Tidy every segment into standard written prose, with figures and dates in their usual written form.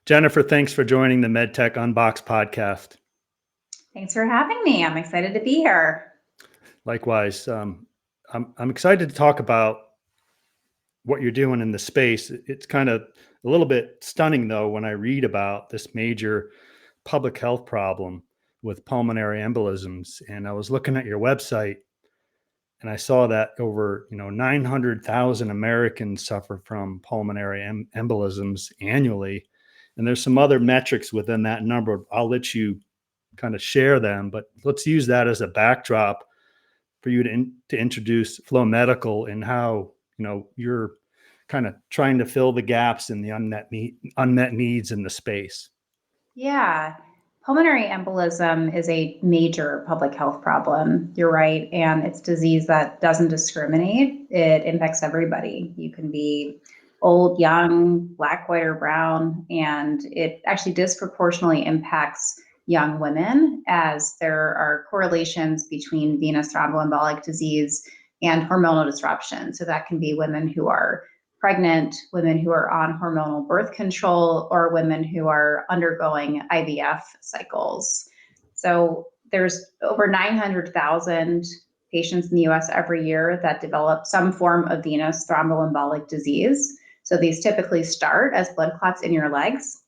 Jennifer, thanks for joining the MedTech Unboxed podcast. Thanks for having me. I'm excited to be here. Likewise, I'm excited to talk about what you're doing in the space. It's kind of a little bit stunning, though, when I read about this major public health problem with pulmonary embolisms. And I was looking at your website, and I saw that over 900,000 Americans suffer from pulmonary embolisms annually. And there's some other metrics within that number. I'll let you kind of share them, but let's use that as a backdrop for you to introduce Flow Medical and how you're kind of trying to fill the gaps in the unmet needs in the space. Yeah, pulmonary embolism is a major public health problem. You're right, and it's a disease that doesn't discriminate. It impacts everybody. You can be old, young, black, white, or brown, and it actually disproportionately impacts young women, as there are correlations between venous thromboembolic disease and hormonal disruption. So that can be women who are pregnant, women who are on hormonal birth control, or women who are undergoing IVF cycles. So there's over 900,000 patients in the US every year that develop some form of venous thromboembolic disease. So these typically start as blood clots in your legs.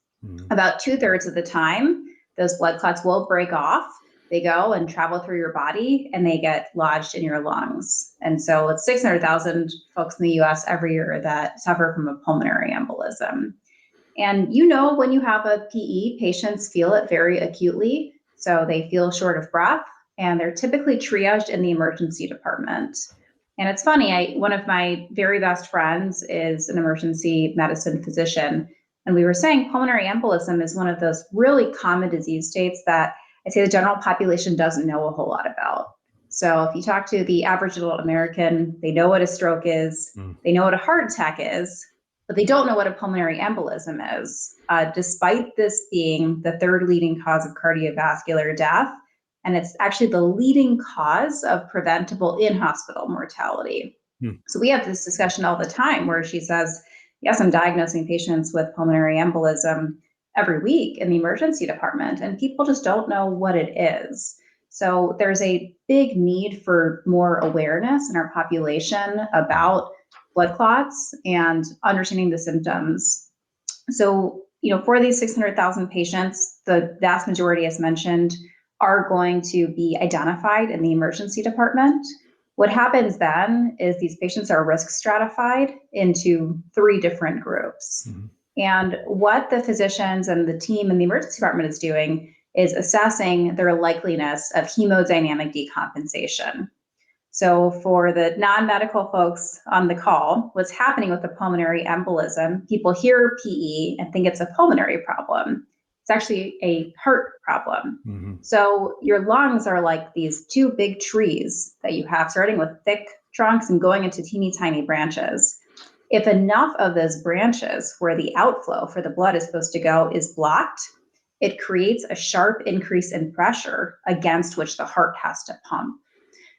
About 2/3 of the time, those blood clots will break off. They go and travel through your body, and they get lodged in your lungs. And so it's 600,000 folks in the US every year that suffer from a pulmonary embolism. And when you have a PE, patients feel it very acutely. So they feel short of breath, and they're typically triaged in the emergency department. And it's funny, one of my very best friends is an emergency medicine physician. And we were saying pulmonary embolism is one of those really common disease states that I'd say the general population doesn't know a whole lot about. So if you talk to the average adult American, they know what a stroke is, they know what a heart attack is, but they don't know what a pulmonary embolism is, despite this being the third leading cause of cardiovascular death. And it's actually the leading cause of preventable in-hospital mortality. So we have this discussion all the time where she says, yes, I'm diagnosing patients with pulmonary embolism every week in the emergency department, and people just don't know what it is. So there's a big need for more awareness in our population about blood clots and understanding the symptoms. So, for these 600,000 patients, the vast majority, as mentioned, are going to be identified in the emergency department. What happens then is these patients are risk stratified into 3 different groups. And what the physicians and the team in the emergency department is doing is assessing their likeliness of hemodynamic decompensation. So for the non-medical folks on the call, what's happening with the pulmonary embolism, people hear PE and think it's a pulmonary problem. It's actually a heart problem. So your lungs are like these 2 big trees that you have, starting with thick trunks and going into teeny tiny branches. If enough of those branches where the outflow for the blood is supposed to go is blocked, it creates a sharp increase in pressure against which the heart has to pump.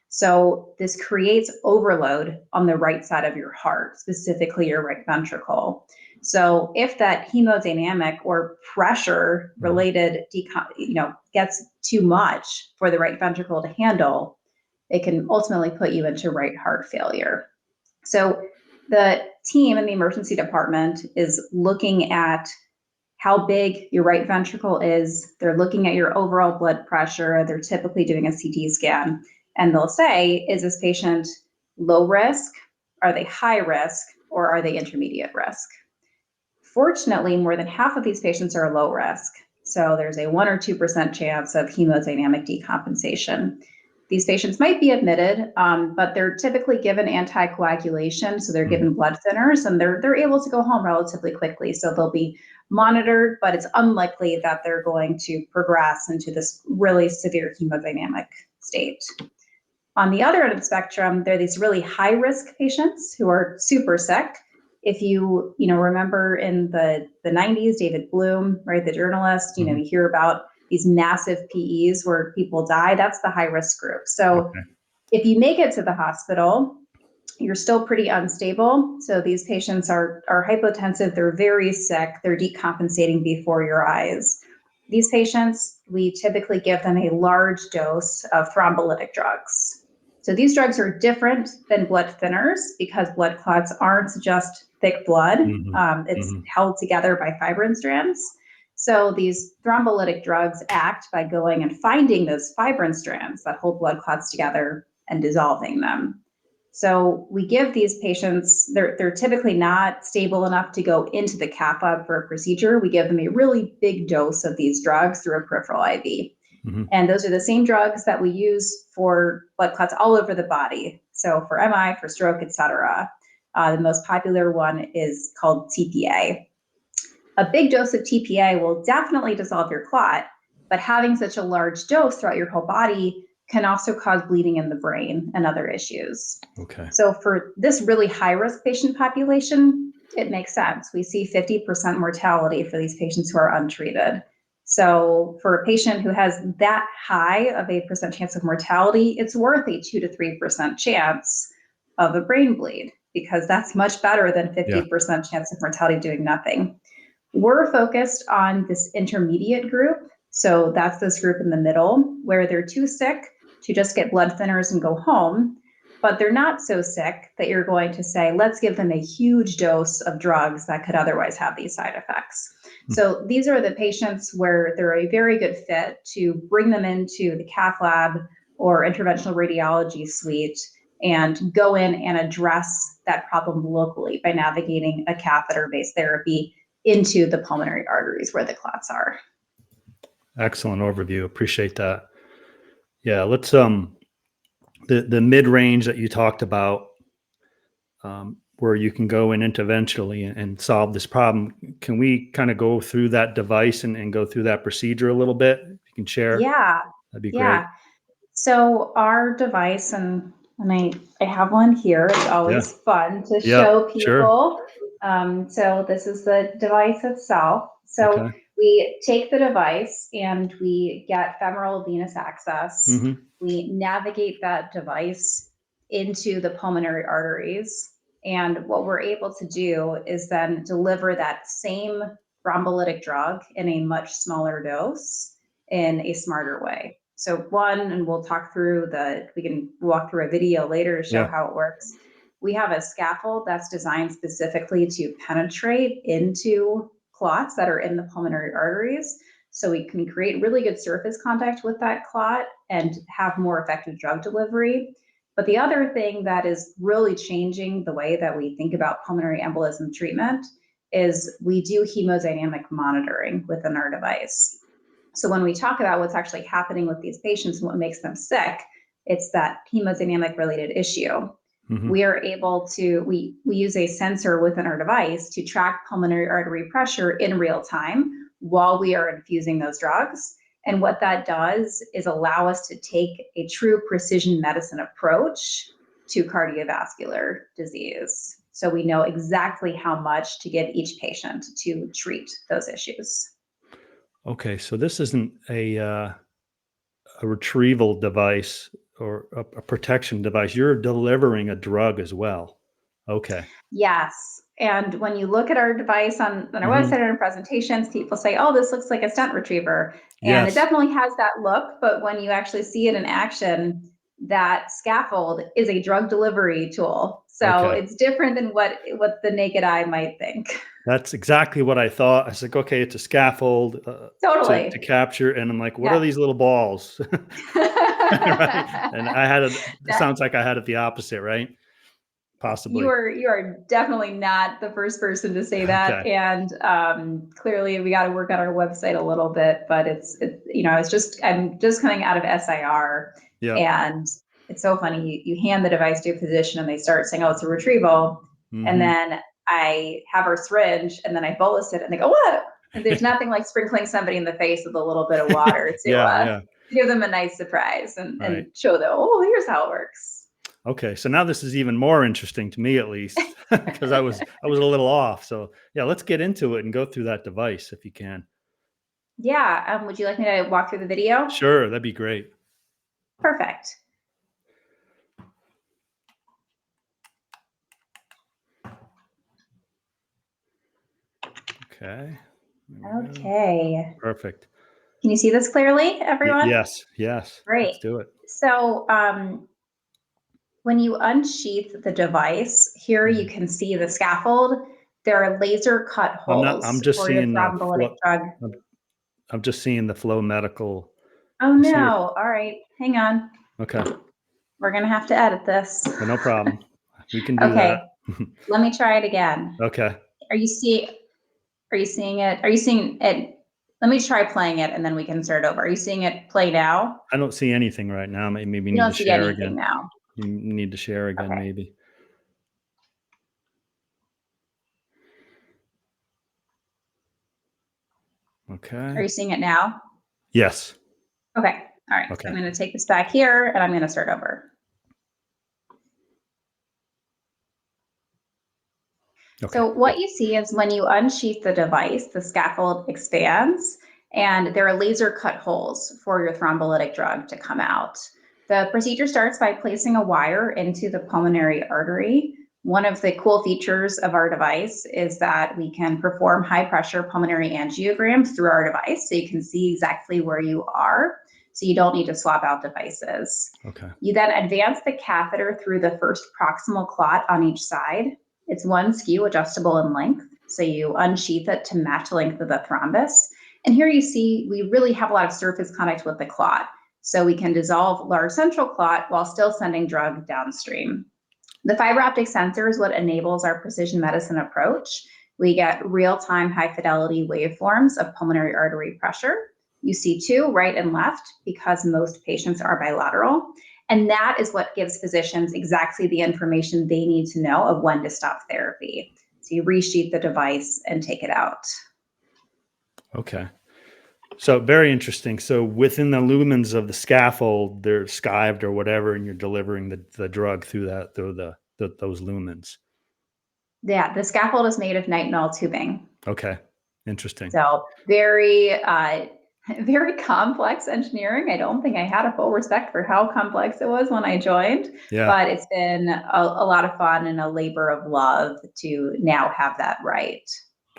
So this creates overload on the right side of your heart, specifically your right ventricle. So if that hemodynamic or pressure related gets too much for the right ventricle to handle, it can ultimately put you into right heart failure. So the team in the emergency department is looking at how big your right ventricle is. They're looking at your overall blood pressure. They're typically doing a CT scan, and they'll say, is this patient low risk? Are they high risk? Or are they intermediate risk? Fortunately, more than half of these patients are low risk. So there's a 1 or 2% chance of hemodynamic decompensation. These patients might be admitted, but they're typically given anticoagulation, so they're given blood thinners, and they're able to go home relatively quickly. So they'll be monitored, but it's unlikely that they're going to progress into this really severe hemodynamic state. On the other end of the spectrum, there are these really high-risk patients who are super sick. If you remember in the 90s, David Bloom, right, the journalist, you hear about these massive PEs where people die. That's the high risk group. So if you make it to the hospital you're still pretty unstable. So these patients are hypotensive, they're very sick, they're decompensating before your eyes. These patients, we typically give them a large dose of thrombolytic drugs. So these drugs are different than blood thinners because blood clots aren't just thick blood. It's held together by fibrin strands. So these thrombolytic drugs act by going and finding those fibrin strands that hold blood clots together and dissolving them. So we give these patients, they're typically not stable enough to go into the cath lab for a procedure. We give them a really big dose of these drugs through a peripheral IV. And those are the same drugs that we use for blood clots all over the body. So for MI, for stroke, et cetera. The most popular one is called TPA. A big dose of TPA will definitely dissolve your clot, but having such a large dose throughout your whole body can also cause bleeding in the brain and other issues. Okay. So for this really high-risk patient population, it makes sense. We see 50% mortality for these patients who are untreated. So for a patient who has that high of a percent chance of mortality, it's worth a 2 to 3% chance of a brain bleed because that's much better than 50% chance of mortality doing nothing. We're focused on this intermediate group. So that's this group in the middle where they're too sick to just get blood thinners and go home, but they're not so sick that you're going to say, let's give them a huge dose of drugs that could otherwise have these side effects. So these are the patients where they're a very good fit to bring them into the cath lab or interventional radiology suite and go in and address that problem locally by navigating a catheter-based therapy into the pulmonary arteries where the clots are. Excellent overview. Appreciate that. Yeah, let's the mid-range that you talked about, where you can go in interventionally and solve this problem. Can we kind of go through that device and go through that procedure a little bit? If you can share. Yeah. That'd be great. So our device, and I have one here. It's always fun to show people. Sure. So this is the device itself. So we take the device and we get femoral venous access. We navigate that device into the pulmonary arteries. And what we're able to do is then deliver that same thrombolytic drug in a much smaller dose in a smarter way. So and we'll talk through we can walk through a video later to show how it works. We have a scaffold that's designed specifically to penetrate into clots that are in the pulmonary arteries. So we can create really good surface contact with that clot and have more effective drug delivery. But the other thing that is really changing the way that we think about pulmonary embolism treatment is we do hemodynamic monitoring within our device. So when we talk about what's actually happening with these patients and what makes them sick, it's that hemodynamic related issue. We are able to, we use a sensor within our device to track pulmonary artery pressure in real time while we are infusing those drugs. And what that does is allow us to take a true precision medicine approach to cardiovascular disease. So we know exactly how much to give each patient to treat those issues. Okay, so this isn't a retrieval device or a protection device. You're delivering a drug as well. Okay. Yes. And when you look at our device on our website and our presentations, people say, oh, this looks like a stent retriever. And it definitely has that look. But when you actually see it in action, that scaffold is a drug delivery tool. So it's different than what the naked eye might think. That's exactly what I thought. I was like, okay, it's a scaffold to capture. And I'm like, what are these little balls? Right? And it sounds like I had it the opposite, right? Possibly. You are definitely not the first person to say that. And clearly we got to work on our website a little bit, but I'm just coming out of SIR and it's so funny. You hand the device to a physician and they start saying, oh, it's a retrieval. And then I have our syringe and then I bolus it and they go, what? And there's nothing like sprinkling somebody in the face with a little bit of water to give them a nice surprise and show them, oh, here's how it works. Okay, so now this is even more interesting to me, at least, because I was a little off. So yeah, let's get into it and go through that device if you can. Yeah, would you like me to walk through the video? Sure, that'd be great. Perfect. Okay. There we go. Okay. Perfect. Can you see this clearly, everyone? Yes. Yes. Great. Let's do it. So when you unsheath the device, here you Mhm. can see the scaffold. There are laser cut I'm holes just for your seeing the thrombolytic flow. drug. I'm, I'm just seeing the flow medical. Oh I see it. no, all right, hang on. Okay. We're gonna have to edit this. Well, no problem. We can do that. Okay, let me try it again. Okay. Are you seeing it? Are you seeing it? Let me try playing it and then we can start over. Are you seeing it play now? I don't see anything right now. Maybe we You need don't to see share anything again. now. You need to share again, Okay. maybe. Are Okay. you seeing it now? Yes. Okay. All right. So Okay. I'm going to take this back here and I'm going to start over. Okay. So what you see is when you unsheath the device, the scaffold expands and there are laser cut holes for your thrombolytic drug to come out. The procedure starts by placing a wire into the pulmonary artery. One of the cool features of our device is that we can perform high pressure pulmonary angiograms through our device, so you can see exactly where you are. So you don't need to swap out devices. Okay. You then advance the catheter through the first proximal clot on each side. It's one skew adjustable in length, so you unsheath it to match the length of the thrombus. And here you see we really have a lot of surface contact with the clot, so we can dissolve large central clot while still sending drug downstream. The fiber optic sensor is what enables our precision medicine approach. We get real-time high-fidelity waveforms of pulmonary artery pressure. You see two, right and left, because most patients are bilateral. And that is what gives physicians exactly the information they need to know of when to stop therapy. So you resheath the device and take it out. Okay. So very interesting. So within the lumens of the scaffold, they're skived or whatever, and you're delivering the drug through those lumens. Yeah, the scaffold is made of nitinol tubing. Okay. Interesting. So very, very complex engineering. I don't think I had a full respect for how complex it was when I joined, Yeah. but it's been a lot of fun and a labor of love to now have that right.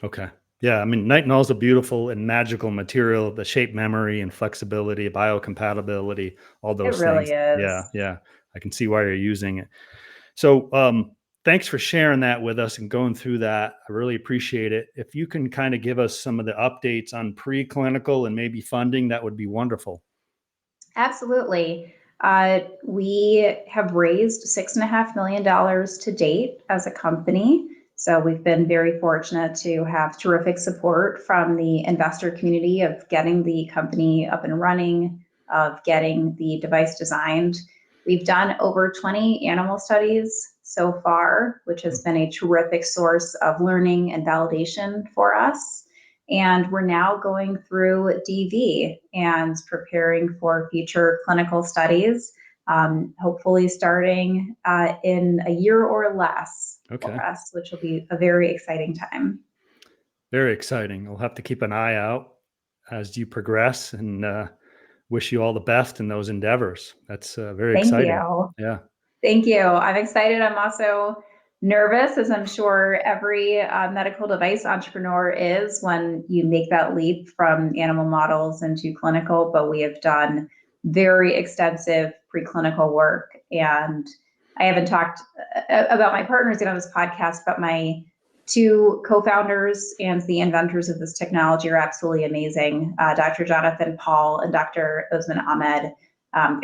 Okay. Yeah. I mean, nitinol is a beautiful and magical material, the shape memory and flexibility, biocompatibility, all It those really things. is. Yeah. Yeah. I can see why you're using it. So, thanks for sharing that with us and going through that. I really appreciate it. If you can kind of give us some of the updates on preclinical and maybe funding, that would be wonderful. Absolutely. We have raised $6.5 million to date as a company. So we've been very fortunate to have terrific support from the investor community of getting the company up and running, of getting the device designed. We've done over 20 animal studies so far, which has been a terrific source of learning and validation for us. And we're now going through DV and preparing for future clinical studies, hopefully starting in a year or less Okay. for us, which will be a very exciting time. Very exciting. We'll have to keep an eye out as you progress and wish you all the best in those endeavors. That's very Thank exciting. you. Yeah. Thank you. I'm excited. I'm also nervous, as I'm sure every medical device entrepreneur is when you make that leap from animal models into clinical. But we have done very extensive preclinical work. And I haven't talked about my partners yet on this podcast, but my two co-founders and the inventors of this technology are absolutely amazing. Dr. Jonathan Paul and Dr. Osman Ahmed,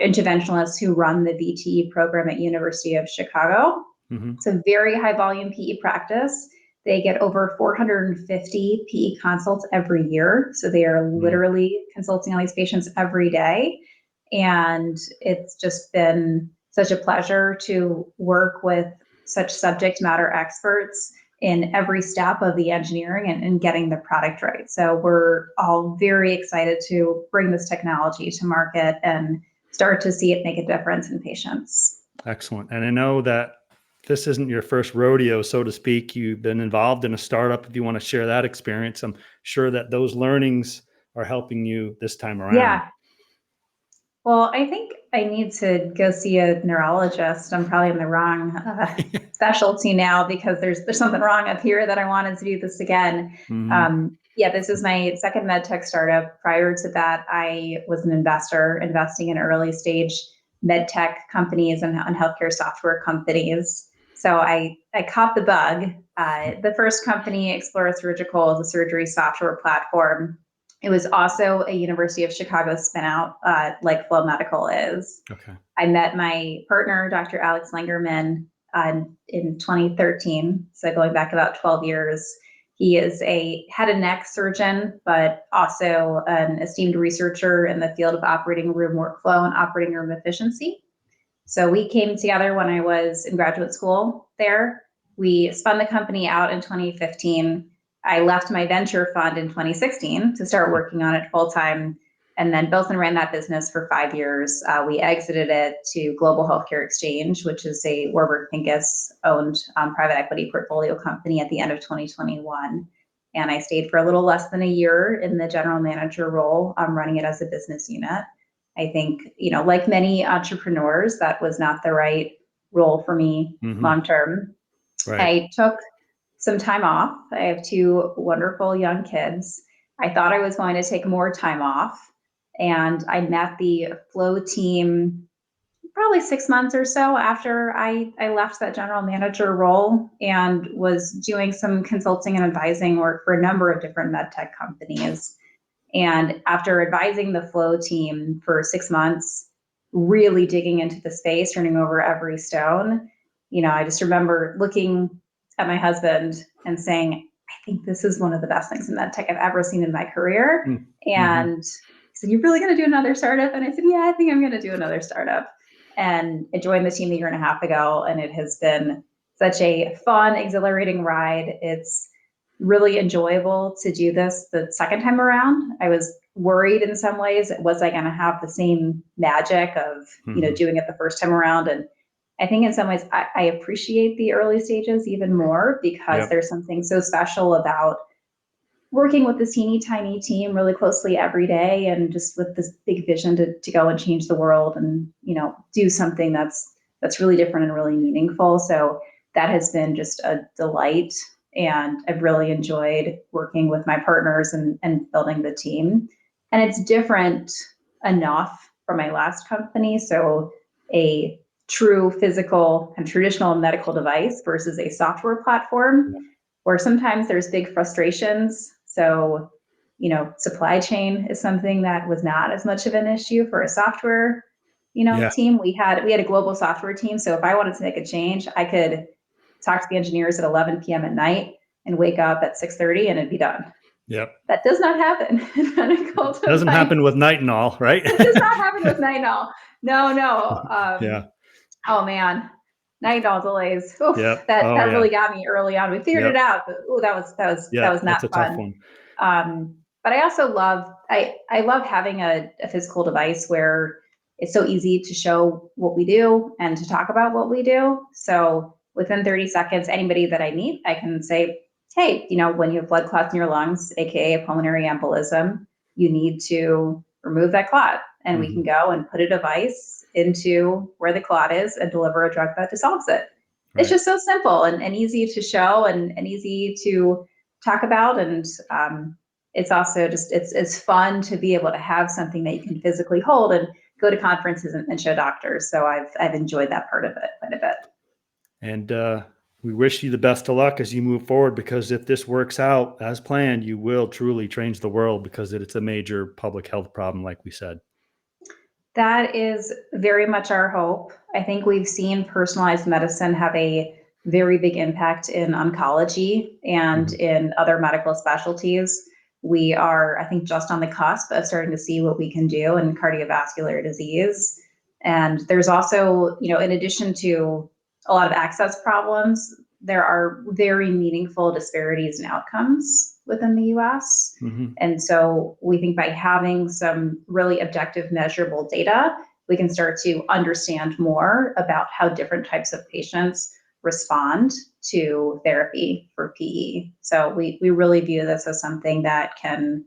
interventionalists who run the VTE program at University of Chicago. Mm-hmm. It's a very high volume PE practice. They get over 450 PE consults every year. So they are literally consulting on these patients every day. And it's just been such a pleasure to work with such subject matter experts in every step of the engineering and getting the product right. So we're all very excited to bring this technology to market and start to see it make a difference in patients. Excellent. And I know that this isn't your first rodeo, so to speak. You've been involved in a startup. If you want to share that experience, I'm sure that those learnings are helping you this time around. Yeah. Well, I think I need to go see a neurologist. I'm probably in the wrong specialty now because there's something wrong up here that I wanted to do this again. Yeah, this is my second MedTech startup. Prior to that, I was an investor investing in early stage MedTech companies and healthcare software companies. So I caught the bug. The first company, Explore Surgical, is a surgery software platform. It was also a University of Chicago spinout, like Flow Medical is. Okay. I met my partner, Dr. Alex Langerman, in 2013. So going back about 12 years. He is a head and neck surgeon, but also an esteemed researcher in the field of operating room workflow and operating room efficiency. So we came together when I was in graduate school there. We spun the company out in 2015. I left my venture fund in 2016 to start working on it full time, and then built and ran that business for 5 years. We exited it to Global Healthcare Exchange, which is a Warburg Pincus owned private equity portfolio company at the end of 2021. And I stayed for a little less than a year in the general manager role, running it as a business unit. I think, like many entrepreneurs, that was not the right role for me long term. Right. I took some time off. I have 2 wonderful young kids. I thought I was going to take more time off. And I met the Flow team probably 6 months or so after I left that general manager role and was doing some consulting and advising work for a number of different MedTech companies. And after advising the Flow team for 6 months, really digging into the space, turning over every stone, I just remember looking at my husband and saying, I think this is one of the best things in MedTech I've ever seen in my career. And he said, "You're really going to do another startup?" And I said, "Yeah, I think I'm going to do another startup." And I joined the team a year and a half ago, and it has been such a fun, exhilarating ride. It's really enjoyable to do this the second time around. I was worried in some ways, was I going to have the same magic of, doing it the first time around? And I think in some ways I appreciate the early stages even more because there's something so special about working with this teeny tiny team really closely every day and just with this big vision to go and change the world and, do something that's really different and really meaningful. So that has been just a delight. And I've really enjoyed working with my partners and building the team. And it's different enough from my last company. So a true physical and traditional medical device versus a software platform where sometimes there's big frustrations. So, supply chain is something that was not as much of an issue for a software, team. We had a global software team. So if I wanted to make a change, I could talk to the engineers at 11 p.m. at night and wake up at 6:30 and it'd be done. Yep. That does not happen. It doesn't happen with nitinol, right? It does not happen with nitinol. No. Oh man, nitinol delays. Oof, that really got me early on. We figured it out, but that was not fun. Tough one. But I also love having a physical device where it's so easy to show what we do and to talk about what we do. So within 30 seconds, anybody that I meet, I can say, hey, when you have blood clots in your lungs, aka a pulmonary embolism, you need to remove that clot. And we can go and put a device into where the clot is and deliver a drug that dissolves it. Right. It's just so simple and easy to show and easy to talk about. And it's also just, it's fun to be able to have something that you can physically hold and go to conferences and show doctors. So I've enjoyed that part of it quite a bit. And we wish you the best of luck as you move forward, because if this works out as planned, you will truly change the world because it's a major public health problem, like we said. That is very much our hope. I think we've seen personalized medicine have a very big impact in oncology and in other medical specialties. We are, I think, just on the cusp of starting to see what we can do in cardiovascular disease. And there's also, in addition to a lot of access problems, there are very meaningful disparities in outcomes within the US. And so we think by having some really objective measurable data, we can start to understand more about how different types of patients respond to therapy for PE. So we really view this as something that can,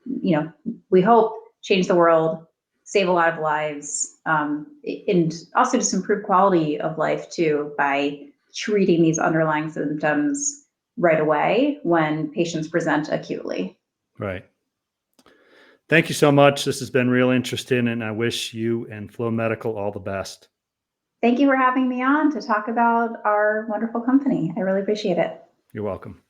we hope change the world save a lot of lives, and also just improve quality of life too by treating these underlying symptoms right away when patients present acutely. Right. Thank you so much. This has been real interesting, and I wish you and Flow Medical all the best. Thank you for having me on to talk about our wonderful company. I really appreciate it. You're welcome.